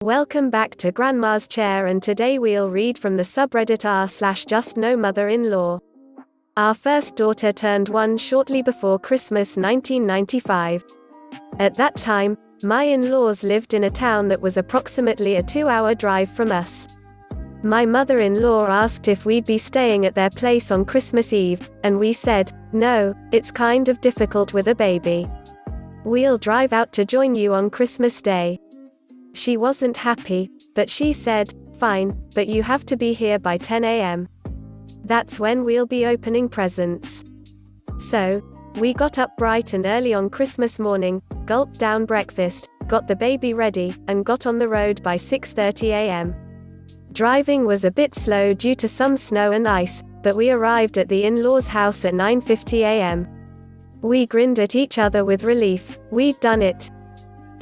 Welcome back to Grandma's Chair, and today we'll read from the subreddit r/JustnoMotherInLaw. Our first daughter turned 1 shortly before Christmas 1995. At that time, my in-laws lived in a town that was approximately a 2-hour drive from us. My mother-in-law asked if we'd be staying at their place on Christmas Eve, and we said, "No, it's kind of difficult with a baby. We'll drive out to join you on Christmas Day." She wasn't happy, but she said, "Fine, but you have to be here by 10 a.m. That's when we'll be opening presents." So, we got up bright and early on Christmas morning, gulped down breakfast, got the baby ready, and got on the road by 6:30 a.m. Driving was a bit slow due to some snow and ice, but we arrived at the in-laws' house at 9:50 a.m. We grinned at each other with relief. We'd done it.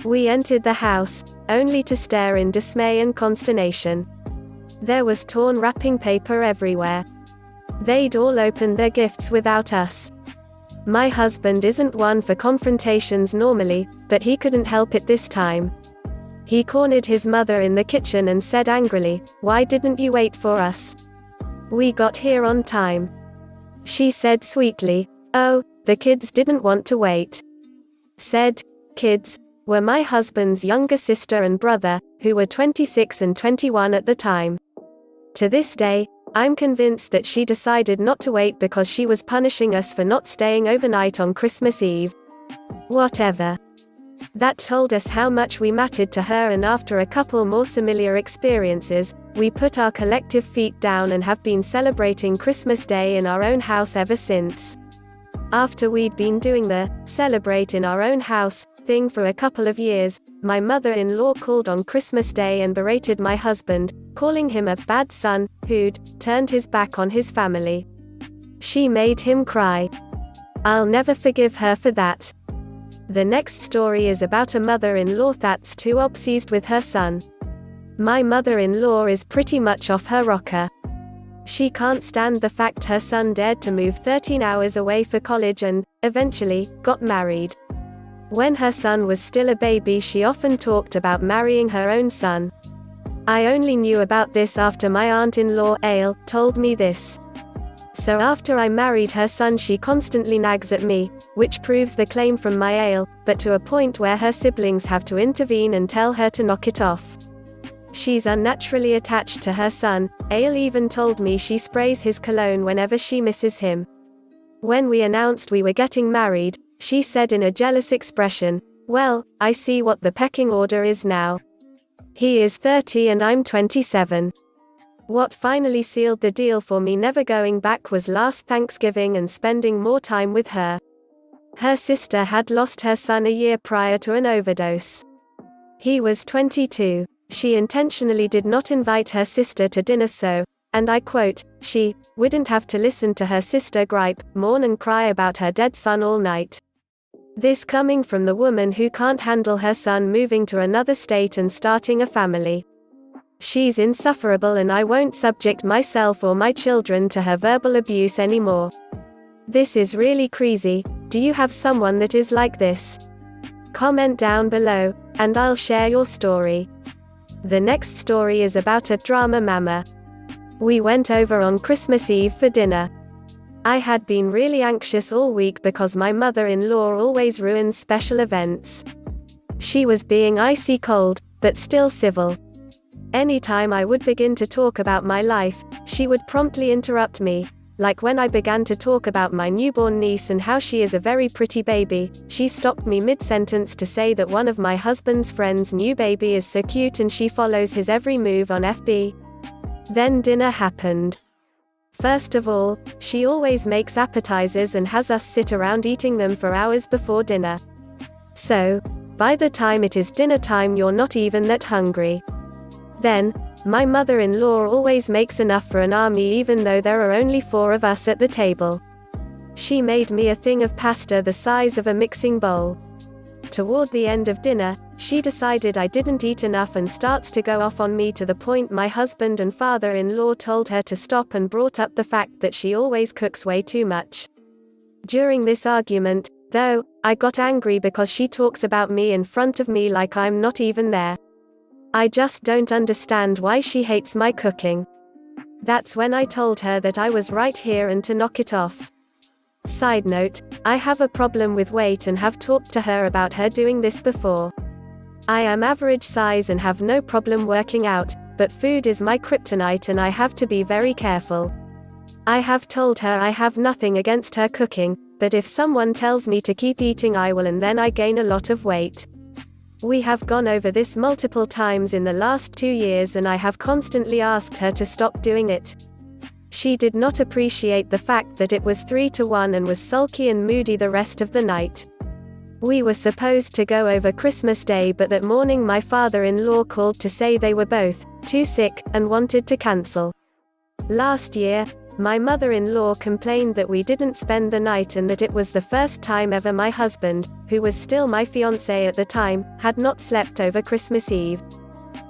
We entered the house, only to stare in dismay and consternation. There was torn wrapping paper everywhere. They'd all opened their gifts without us. My husband isn't one for confrontations normally, but he couldn't help it this time. He cornered his mother in the kitchen and said angrily, "Why didn't you wait for us? We got here on time." She said sweetly, "Oh, the kids didn't want to wait." Said kids were my husband's younger sister and brother, who were 26 and 21 at the time. To this day, I'm convinced that she decided not to wait because she was punishing us for not staying overnight on Christmas Eve. Whatever. That told us how much we mattered to her, and after a couple more similar experiences, we put our collective feet down and have been celebrating Christmas Day in our own house ever since. After we'd been doing the celebrate in our own house thing for a couple of years, my mother-in-law called on Christmas Day and berated my husband, calling him a bad son who'd turned his back on his family. She made him cry. I'll never forgive her for that. The next story is about a mother-in-law that's too obsessed with her son. My mother-in-law is pretty much off her rocker. She can't stand the fact her son dared to move 13 hours away for college and, eventually, got married. When her son was still a baby, she often talked about marrying her own son. I only knew about this after my aunt-in-law, Ale, told me this. So after I married her son, she constantly nags at me, which proves the claim from my Ale, but to a point where her siblings have to intervene and tell her to knock it off. She's unnaturally attached to her son. Ale even told me she sprays his cologne whenever she misses him. When we announced we were getting married, she said in a jealous expression, "Well, I see what the pecking order is now. He is 30 and I'm 27. What finally sealed the deal for me never going back was last Thanksgiving and spending more time with her. Her sister had lost her son a year prior to an overdose. He was 22. She intentionally did not invite her sister to dinner so, and I quote, she wouldn't have to listen to her sister gripe, mourn and cry about her dead son all night. This coming from the woman who can't handle her son moving to another state and starting a family. She's insufferable, and I won't subject myself or my children to her verbal abuse anymore. This is really crazy. Do you have someone that is like this? Comment down below, and I'll share your story." The next story is about a drama mama. We went over on Christmas Eve for dinner. I had been really anxious all week because my mother-in-law always ruins special events. She was being icy cold, but still civil. Anytime I would begin to talk about my life, she would promptly interrupt me. Like when I began to talk about my newborn niece and how she is a very pretty baby, she stopped me mid-sentence to say that one of my husband's friends' new baby is so cute and she follows his every move on FB. Then dinner happened. First of all, she always makes appetizers and has us sit around eating them for hours before dinner. So, by the time it is dinner time, you're not even that hungry. Then, my mother-in-law always makes enough for an army even though there are only 4 of us at the table. She made me a thing of pasta the size of a mixing bowl. Toward the end of dinner, she decided I didn't eat enough and starts to go off on me to the point my husband and father-in-law told her to stop and brought up the fact that she always cooks way too much. During this argument, though, I got angry because she talks about me in front of me like I'm not even there. I just don't understand why she hates my cooking. That's when I told her that I was right here and to knock it off. Side note, I have a problem with weight and have talked to her about her doing this before. I am average size and have no problem working out, but food is my kryptonite and I have to be very careful. I have told her I have nothing against her cooking, but if someone tells me to keep eating I will, and then I gain a lot of weight. We have gone over this multiple times in the last 2 years and I have constantly asked her to stop doing it. She did not appreciate the fact that it was 3-1 and was sulky and moody the rest of the night. We were supposed to go over Christmas Day, but that morning my father-in-law called to say they were both too sick and wanted to cancel. Last year, my mother-in-law complained that we didn't spend the night and that it was the first time ever my husband, who was still my fiancé at the time, had not slept over Christmas Eve.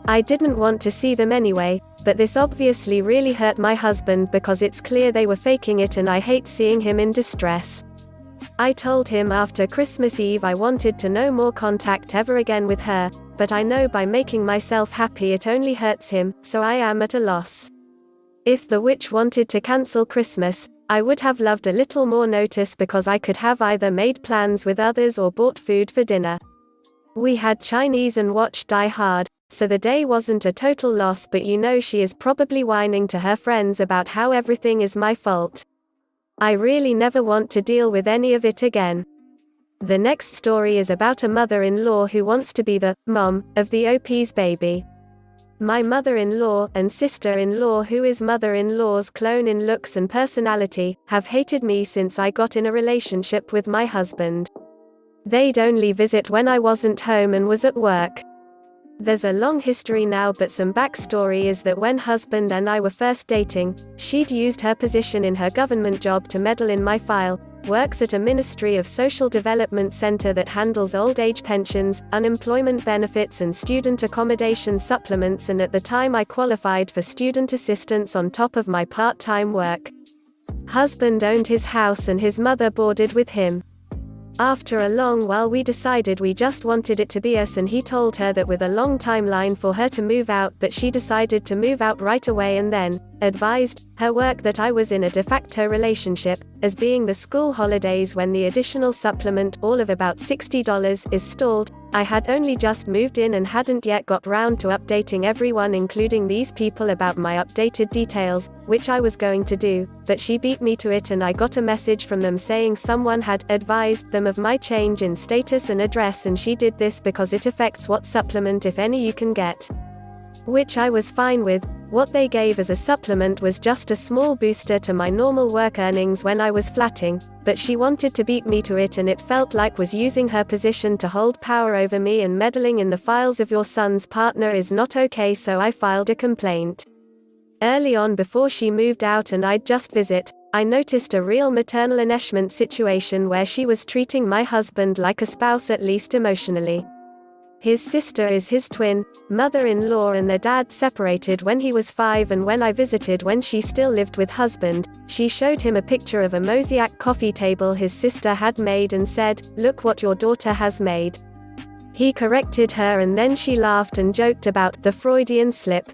I didn't want to see them anyway, but this obviously really hurt my husband because it's clear they were faking it and I hate seeing him in distress. I told him after Christmas Eve I wanted to no more contact ever again with her, but I know by making myself happy it only hurts him, so I am at a loss. If the witch wanted to cancel Christmas, I would have loved a little more notice because I could have either made plans with others or bought food for dinner. We had Chinese and watched Die Hard, so the day wasn't a total loss, but you know she is probably whining to her friends about how everything is my fault. I really never want to deal with any of it again. The next story is about a mother-in-law who wants to be the mom of the OP's baby. My mother-in-law and sister-in-law, who is mother-in-law's clone in looks and personality, have hated me since I got in a relationship with my husband. They'd only visit when I wasn't home and was at work. There's a long history now, but some backstory is that when husband and I were first dating, she'd used her position in her government job to meddle in my file, works at a Ministry of Social Development center that handles old age pensions, unemployment benefits and student accommodation supplements, and at the time I qualified for student assistance on top of my part-time work. Husband owned his house and his mother boarded with him. After a long while we decided we just wanted it to be us, and he told her that with a long timeline for her to move out, but she decided to move out right away and then advised her work that I was in a de facto relationship, as being the school holidays when the additional supplement, all of about $60, is stalled. I had only just moved in and hadn't yet got round to updating everyone, including these people, about my updated details, which I was going to do, but she beat me to it and I got a message from them saying someone had advised them of my change in status and address, and she did this because it affects what supplement, if any, you can get. Which I was fine with. What they gave as a supplement was just a small booster to my normal work earnings when I was flatting, but she wanted to beat me to it, and it felt like was using her position to hold power over me, and meddling in the files of your son's partner is not okay, so I filed a complaint. Early on, before she moved out and I'd just visit, I noticed a real maternal enmeshment situation where she was treating my husband like a spouse, at least emotionally. His sister is his twin mother-in-law, and their dad separated when he was 5, and when I visited when she still lived with husband, she showed him a picture of a mosaic coffee table his sister had made and said, "Look what your daughter has made." He corrected her and then she laughed and joked about the Freudian slip.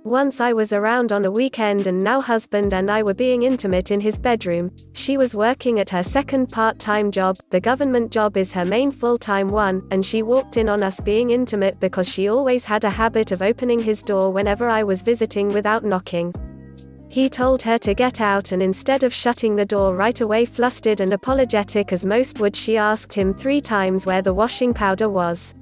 Once I was around on a weekend and now husband and I were being intimate in his bedroom. She was working at her second part-time job, the government job is her main full-time one, and she walked in on us being intimate because she always had a habit of opening his door whenever I was visiting without knocking. He told her to get out, and instead of shutting the door right away, flustered and apologetic as most would, she asked him 3 times where the washing powder was.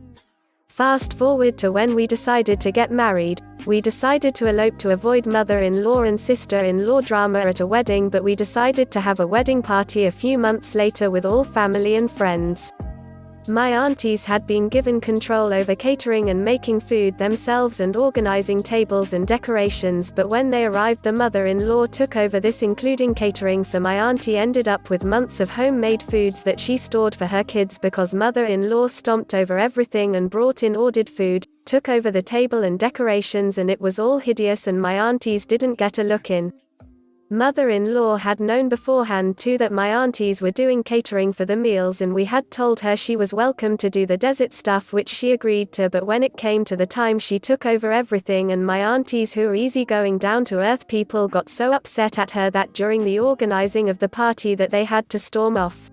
Fast forward to when we decided to get married. We decided to elope to avoid mother-in-law and sister-in-law drama at a wedding, but we decided to have a wedding party a few months later with all family and friends. My aunties had been given control over catering and making food themselves and organizing tables and decorations, but when they arrived the mother-in-law took over this, including catering, so my auntie ended up with months of homemade foods that she stored for her kids because mother-in-law stomped over everything and brought in ordered food, took over the table and decorations, and it was all hideous and my aunties didn't get a look in. Mother-in-law had known beforehand too that my aunties were doing catering for the meals, and we had told her she was welcome to do the dessert stuff, which she agreed to, but when it came to the time she took over everything, and my aunties, who are easygoing down-to-earth people, got so upset at her that during the organizing of the party that they had to storm off.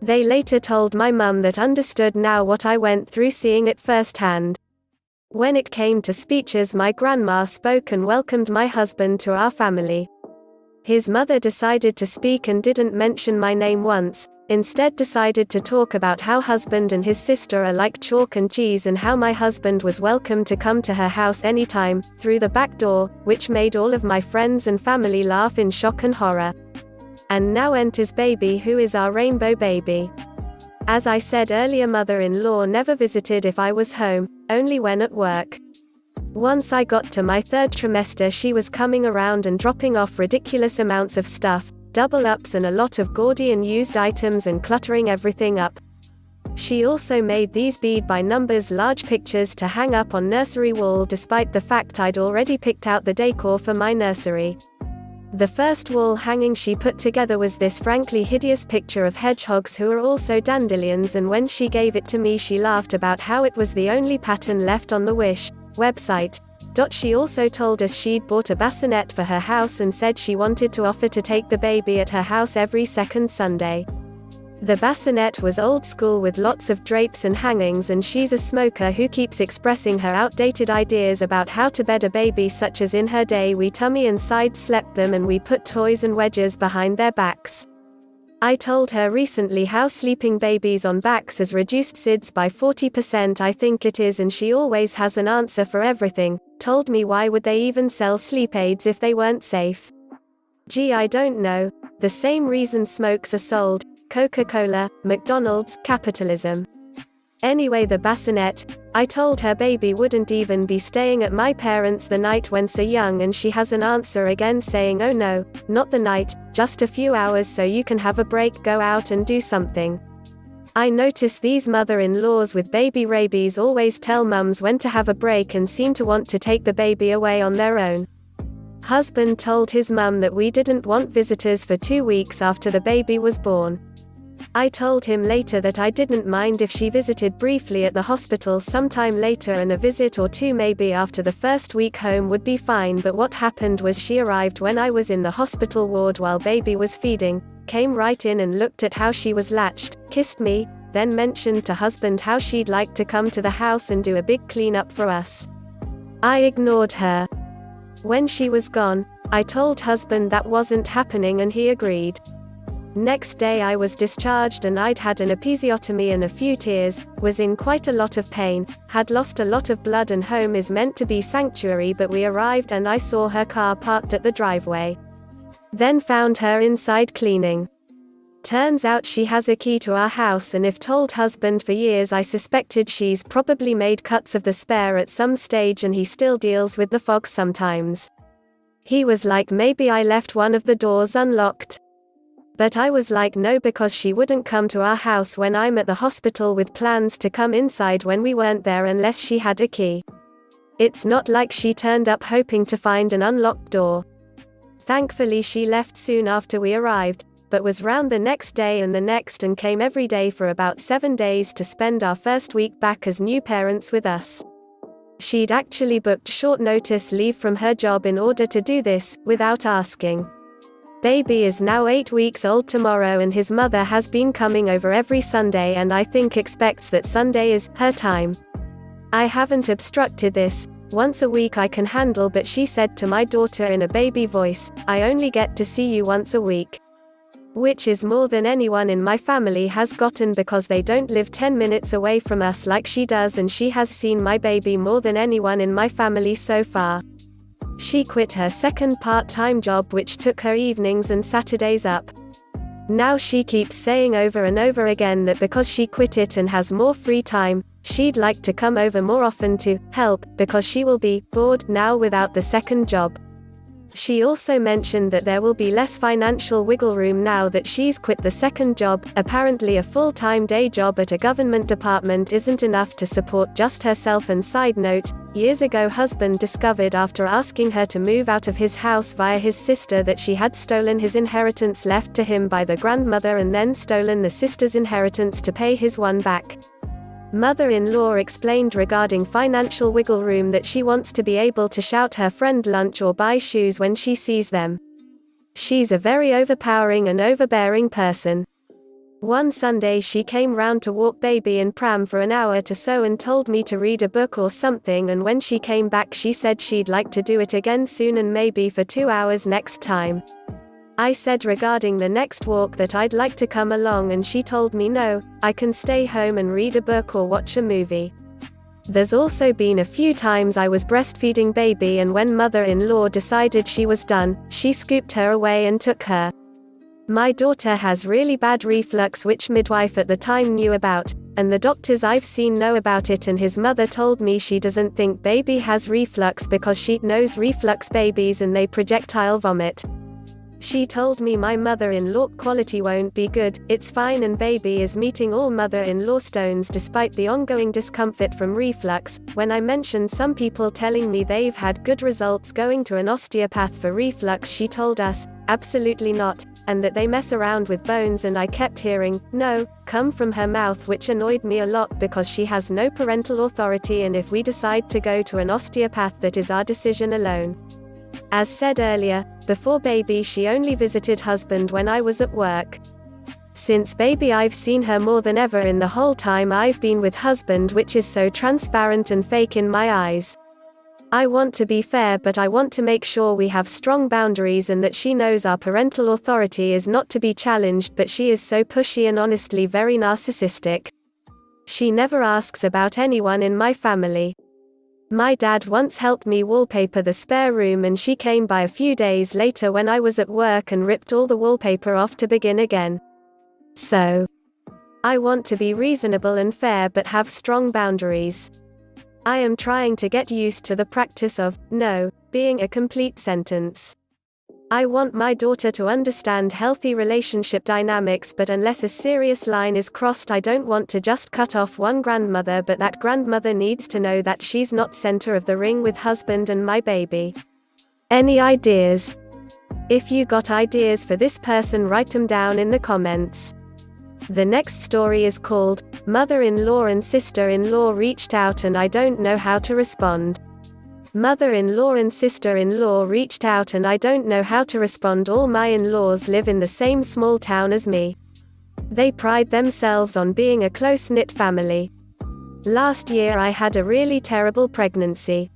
They later told my mum that understood now what I went through seeing it firsthand. When it came to speeches, my grandma spoke and welcomed my husband to our family. His mother decided to speak and didn't mention my name once, instead decided to talk about how husband and his sister are like chalk and cheese and how my husband was welcome to come to her house anytime, through the back door, which made all of my friends and family laugh in shock and horror. And now enters baby, who is our rainbow baby. As I said earlier, mother-in-law never visited if I was home, only when at work. Once I got to my 3rd trimester, she was coming around and dropping off ridiculous amounts of stuff, double-ups and a lot of gaudy and used items, and cluttering everything up. She also made these bead by numbers large pictures to hang up on nursery wall, despite the fact I'd already picked out the decor for my nursery. The first wall hanging she put together was this frankly hideous picture of hedgehogs who are also dandelions, and when she gave it to me she laughed about how it was the only pattern left on the Wish website. She also told us she'd bought a bassinet for her house and said she wanted to offer to take the baby at her house every second Sunday. The bassinet was old school with lots of drapes and hangings, and she's a smoker who keeps expressing her outdated ideas about how to bed a baby, such as in her day we tummy and side slept them and we put toys and wedges behind their backs. I told her recently how sleeping babies on backs has reduced SIDS by 40%, I think it is, and she always has an answer for everything. Told me why would they even sell sleep aids if they weren't safe? Gee, I don't know. The same reason smokes are sold. Coca-Cola, McDonald's, capitalism. Anyway, the bassinet, I told her baby wouldn't even be staying at my parents' the night when so young, and she has an answer again saying, oh no, not the night, just a few hours so you can have a break, go out and do something. I notice these mother-in-laws with baby rabies always tell mums when to have a break and seem to want to take the baby away on their own. Husband told his mum that we didn't want visitors for 2 weeks after the baby was born. I told him later that I didn't mind if she visited briefly at the hospital sometime later, and a visit or two maybe after the first week home would be fine, but what happened was she arrived when I was in the hospital ward while baby was feeding, came right in and looked at how she was latched, kissed me, then mentioned to husband how she'd like to come to the house and do a big cleanup for us. I ignored her. When she was gone, I told husband that wasn't happening and he agreed. Next day I was discharged and I'd had an episiotomy and a few tears, was in quite a lot of pain, had lost a lot of blood, and home is meant to be sanctuary, but we arrived and I saw her car parked at the driveway. Then found her inside cleaning. Turns out she has a key to our house, and if told husband for years I suspected she's probably made cuts of the spare at some stage and he still deals with the fog sometimes. He was like, maybe I left one of the doors unlocked. But I was like, no, because she wouldn't come to our house when I'm at the hospital with plans to come inside when we weren't there unless she had a key. It's not like she turned up hoping to find an unlocked door. Thankfully she left soon after we arrived, but was round the next day and the next, and came every day for about 7 days to spend our first week back as new parents with us. She'd actually booked short notice leave from her job in order to do this, without asking. Baby is now 8 weeks old tomorrow, and his mother has been coming over every Sunday and I think expects that Sunday is her time. I haven't obstructed this. Once a week I can handle, but she said to my daughter in a baby voice, I only get to see you once a week. Which is more than anyone in my family has gotten, because they don't live 10 minutes away from us like she does, and she has seen my baby more than anyone in my family so far. She quit her second part-time job, which took her evenings and Saturdays up. Now she keeps saying over and over again that because she quit it and has more free time, she'd like to come over more often to help, because she will be bored now without the second job. She also mentioned that there will be less financial wiggle room now that she's quit the second job. Apparently a full-time day job at a government department isn't enough to support just herself. And side note, years ago husband discovered after asking her to move out of his house via his sister that she had stolen his inheritance left to him by the grandmother and then stolen the sister's inheritance to pay his one back. Mother-in-law explained regarding financial wiggle room that she wants to be able to shout her friend lunch or buy shoes when she sees them. She's a very overpowering and overbearing person. One Sunday she came round to walk baby in pram for an hour or so and told me to read a book or something, and when she came back she said she'd like to do it again soon and maybe for 2 hours next time. I said regarding the next walk that I'd like to come along and she told me no, I can stay home and read a book or watch a movie. There's also been a few times I was breastfeeding baby and when mother-in-law decided she was done, she scooped her away and took her. My daughter has really bad reflux which midwife at the time knew about, and the doctors I've seen know about it, and his mother told me she doesn't think baby has reflux because she knows reflux babies and they projectile vomit. She told me my mother-in-law quality won't be good, it's fine, and baby is meeting all mother-in-law stones despite the ongoing discomfort from reflux. When I mentioned some people telling me they've had good results going to an osteopath for reflux, she told us, absolutely not, and that they mess around with bones, and I kept hearing, no, come from her mouth, which annoyed me a lot because she has no parental authority, and if we decide to go to an osteopath that is our decision alone. As said earlier, before baby she only visited husband when I was at work. Since baby I've seen her more than ever in the whole time I've been with husband, which is so transparent and fake in my eyes. I want to be fair, but I want to make sure we have strong boundaries and that she knows our parental authority is not to be challenged, but she is so pushy and honestly very narcissistic. She never asks about anyone in my family. My dad once helped me wallpaper the spare room and she came by a few days later when I was at work and ripped all the wallpaper off to begin again. So, I want to be reasonable and fair but have strong boundaries. I am trying to get used to the practice of no being a complete sentence. I want my daughter to understand healthy relationship dynamics, but unless a serious line is crossed I don't want to just cut off one grandmother, but that grandmother needs to know that she's not center of the ring with husband and my baby. Any ideas? If you got ideas for this person, write them down in the comments. The next story is called, Mother-in-law and Sister-in-law Reached Out and I Don't Know How to Respond. Mother-in-law and sister-in-law reached out and I don't know how to respond. All my in-laws live in the same small town as me. They pride themselves on being a close-knit family. Last year I had a really terrible pregnancy.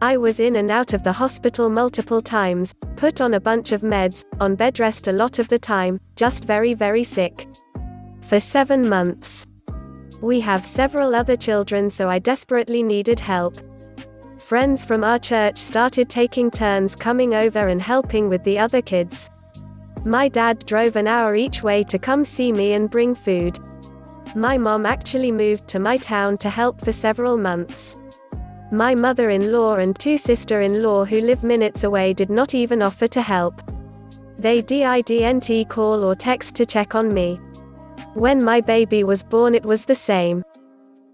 I was in and out of the hospital multiple times, put on a bunch of meds, on bed rest a lot of the time, just very, very sick. For 7 months. We have several other children, so I desperately needed help. Friends from our church started taking turns coming over and helping with the other kids. My dad drove an hour each way to come see me and bring food. My mom actually moved to my town to help for several months. My mother-in-law and 2 sister-in-law who live minutes away did not even offer to help. They didn't call or text to check on me. When my baby was born it was the same.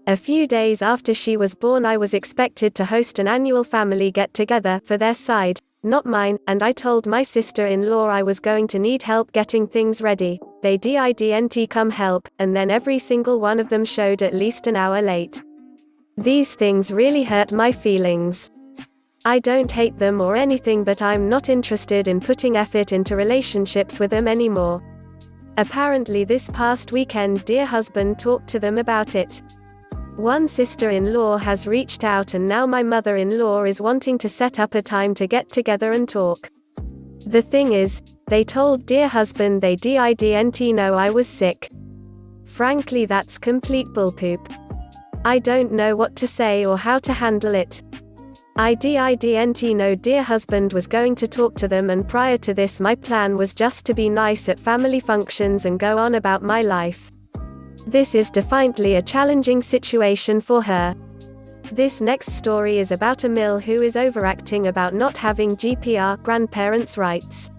A few days after she was born I was expected to host an annual family get-together for their side, not mine, and I told my sister-in-law I was going to need help getting things ready. They didn't come help, and then every single one of them showed at least an hour late. These things really hurt my feelings. I don't hate them or anything, but I'm not interested in putting effort into relationships with them anymore. Apparently this past weekend dear husband talked to them about it. One sister-in-law has reached out and now my mother-in-law is wanting to set up a time to get together and talk. The thing is, they told dear husband they didn't know I was sick. Frankly, that's complete bullpoop. I don't know what to say or how to handle it. I didn't know dear husband was going to talk to them, and prior to this my plan was just to be nice at family functions and go on about my life. This is definitely a challenging situation for her. This next story is about MotherInLaw who is overacting about not having GPR grandparents' rights.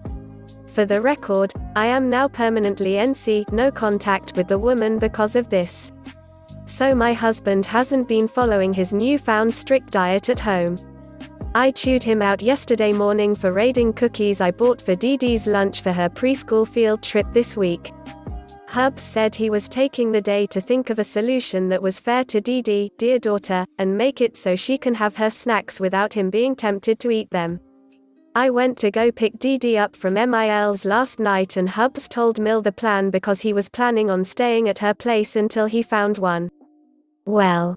For the record, I am now permanently NC, no contact with the woman because of this. So my husband hasn't been following his newfound strict diet at home. I chewed him out yesterday morning for raiding cookies I bought for Dee Dee's lunch for her preschool field trip this week. Hubs said he was taking the day to think of a solution that was fair to Dee Dee, dear daughter, and make it so she can have her snacks without him being tempted to eat them. I went to go pick Dee Dee up from MIL's last night and Hubs told Mil the plan because he was planning on staying at her place until he found one. Well,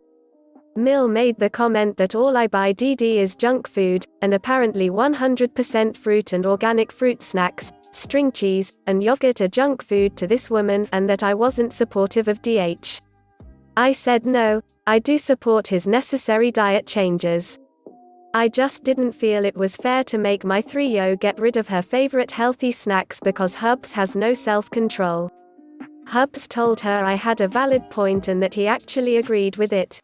Mil made the comment that all I buy Dee Dee is junk food, and apparently 100% fruit and organic fruit snacks, string cheese, and yogurt are junk food to this woman, and that I wasn't supportive of DH. I said no, I do support his necessary diet changes. I just didn't feel it was fair to make my 3-year-old get rid of her favorite healthy snacks because Hubs has no self-control. Hubs told her I had a valid point and that he actually agreed with it.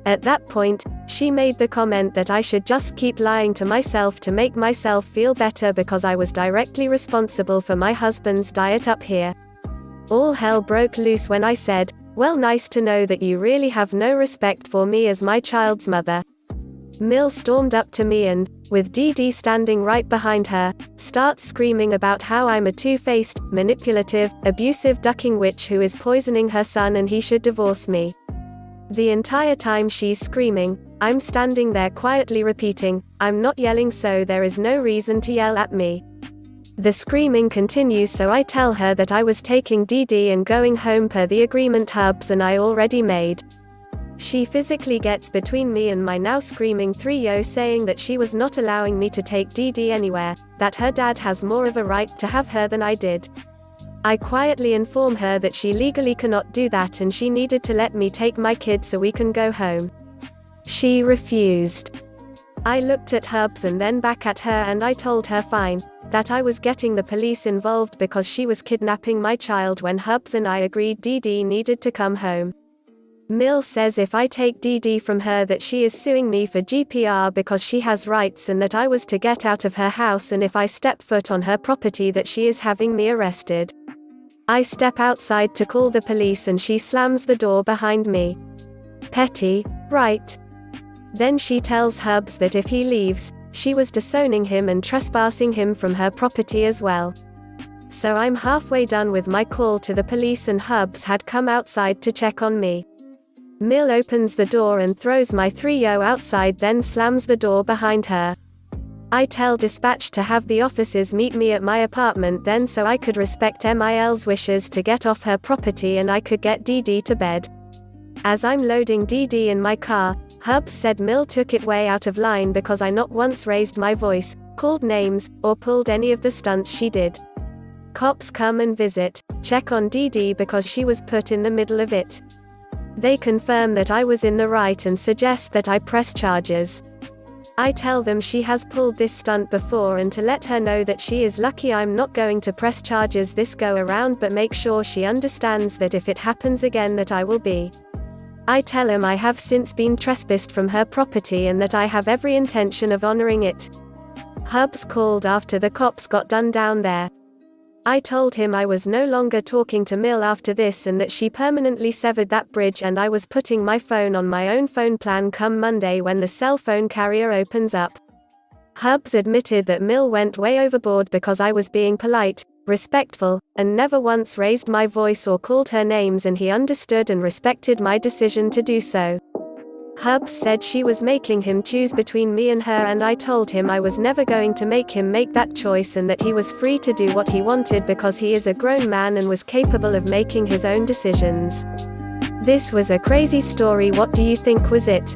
At that point, she made the comment that I should just keep lying to myself to make myself feel better because I was directly responsible for my husband's diet up here. All hell broke loose when I said, "Well, nice to know that you really have no respect for me as my child's mother." Mil stormed up to me and, with Dee Dee standing right behind her, starts screaming about how I'm a two-faced, manipulative, abusive ducking witch who is poisoning her son and he should divorce me. The entire time she's screaming, I'm standing there quietly repeating, "I'm not yelling, so there is no reason to yell at me." The screaming continues, so I tell her that I was taking Dee Dee and going home per the agreement Hubs and I already made. She physically gets between me and my now screaming 3-year-old saying that she was not allowing me to take Dee Dee anywhere, that her dad has more of a right to have her than I did. I quietly inform her that she legally cannot do that and she needed to let me take my kid so we can go home. She refused. I looked at Hubs and then back at her and I told her fine, that I was getting the police involved because she was kidnapping my child when Hubs and I agreed Dee Dee needed to come home. Mil says if I take Dee Dee from her that she is suing me for GPR because she has rights and that I was to get out of her house, and if I step foot on her property that she is having me arrested. I step outside to call the police and she slams the door behind me. Petty, right? Then she tells Hubs that if he leaves, she was disowning him and trespassing him from her property as well. So I'm halfway done with my call to the police and Hubs had come outside to check on me. Mil opens the door and throws my 3-year-old outside, then slams the door behind her. I tell dispatch to have the officers meet me at my apartment then so I could respect MIL's wishes to get off her property and I could get Dee Dee to bed. As I'm loading Dee Dee in my car, Hubs said Mil took it way out of line because I not once raised my voice, called names, or pulled any of the stunts she did. Cops come and visit, check on Dee Dee because she was put in the middle of it. They confirm that I was in the right and suggest that I press charges. I tell them she has pulled this stunt before and to let her know that she is lucky I'm not going to press charges this go around, but make sure she understands that if it happens again that I will be. I tell him I have since been trespassed from her property and that I have every intention of honoring it. Hubs called after the cops got done down there. I told him I was no longer talking to Mil after this and that she permanently severed that bridge and I was putting my phone on my own phone plan come Monday when the cell phone carrier opens up. Hubs admitted that Mil went way overboard because I was being polite, respectful, and never once raised my voice or called her names, and he understood and respected my decision to do so. Hubs said she was making him choose between me and her, and I told him I was never going to make him make that choice and that he was free to do what he wanted because he is a grown man and was capable of making his own decisions. This was a crazy story. What do you think was it?